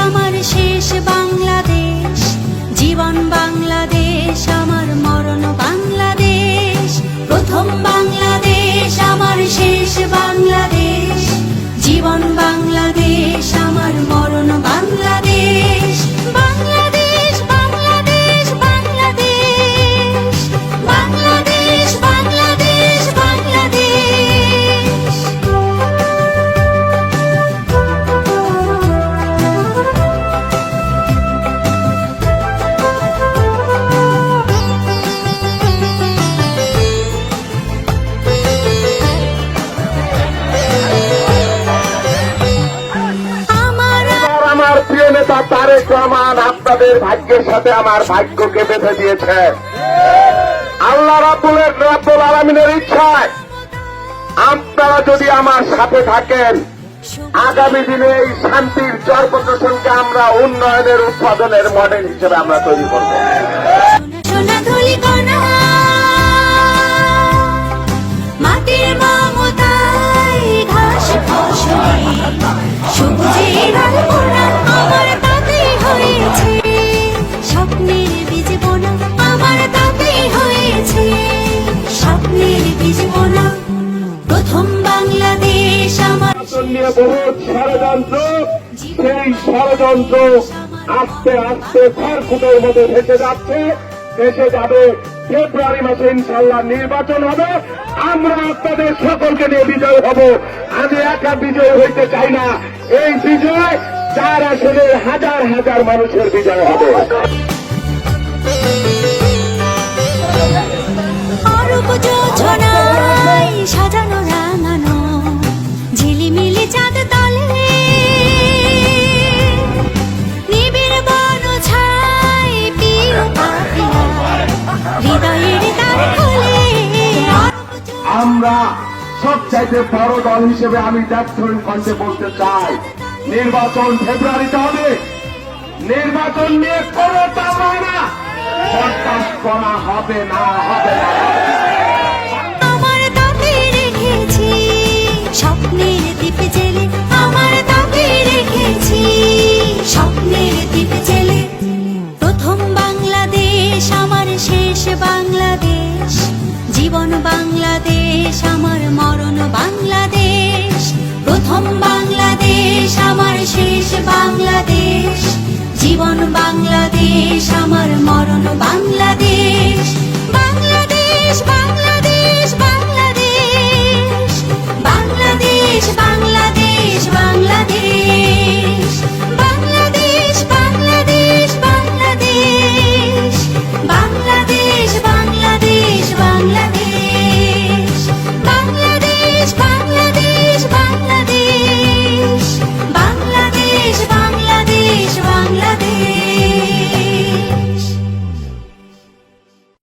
আমার শেষ বাংলাদেশ, জীবন বাংলাদেশ আমার মরণ বাংলাদেশ। প্রথম বাংলাদেশ আমার শেষ বাংলাদেশ, জীবন বাংলাদেশ আমার মরণ বাংলাদেশ। বাংলাদেশ বাংলাদেশ বাংলাদেশ, বাংলাদেশ বাংলাদেশ বাংলাদেশ। আমার প্রিয় নেতা তারেক রহমান আপনাদের ভাগ্যের সাথে আমার ভাগ্যকে বেঁধে দিয়েছে। আল্লাহ রাব্বুল আলামিনের ইচ্ছায় আপনারা যদি আমার সাথে থাকেন, আগামী দিনে এই শান্তির চর প্রদর্শনকে আমরা উন্নয়নের উৎপাদনের মডেল হিসেবে আমরা তৈরি করব। সোনাধুলি কণা মাটির মমতায় ঘাস ফসলে সবুজের আলপনা আমার তাতেই হয়েছে। স্বপ্নের বীজ বোনা আমার তাতেই হয়েছে, স্বপ্নের বীজ বোনা। প্রথম বাংলাদেশ আমার নিয়ে বহুত ষড়যন্ত্র, সেই ষড়যন্ত্র আস্তে আস্তে খড়কুটোর মতো ভেসে যাচ্ছে, ভেসে যাবে। ফেব্রুয়ারি মাসে ইনশাল্লাহ নির্বাচন হবে, আমরা আপনাদের সকলকে নিয়ে বিজয় হব। আমি একা বিজয় হইতে চাই না, এই বিজয় 4 আসনের হাজার হাজার মানুষের বিজয় হবে। অরূপ যোজনায় সাজানো রাঙানো ঝিলিমিলি চাঁদ তলে, নিবিড় বন ছায় প্রিয় পাখিরা হৃদয়ের দ্বার খোলে। আমরা সবচাইতে বড় দল হিসেবে আমি জাতীয় কণ্ঠে বলতে চাই, নির্বাচন ফেব্রুয়ারিতে হবে। নির্বাচন নিয়ে কোনো তামা না, বরদাস্ত করা হবে না, হবে না। আমার তাকে রেখেছি স্বপ্নের দ্বীপ জেলে, আমার তাকে রেখেছি স্বপ্নের দ্বীপ জেলে। প্রথম বাংলাদেশ আমার শেষ বাংলাদেশ, জীবন বাংলাদেশ আমার মরণ বাংলাদেশ। প্রথম বাংলাদেশ আমার শেষ বাংলাদেশ, জীবন বাংলাদেশ আমার মরণ বাংলাদেশ।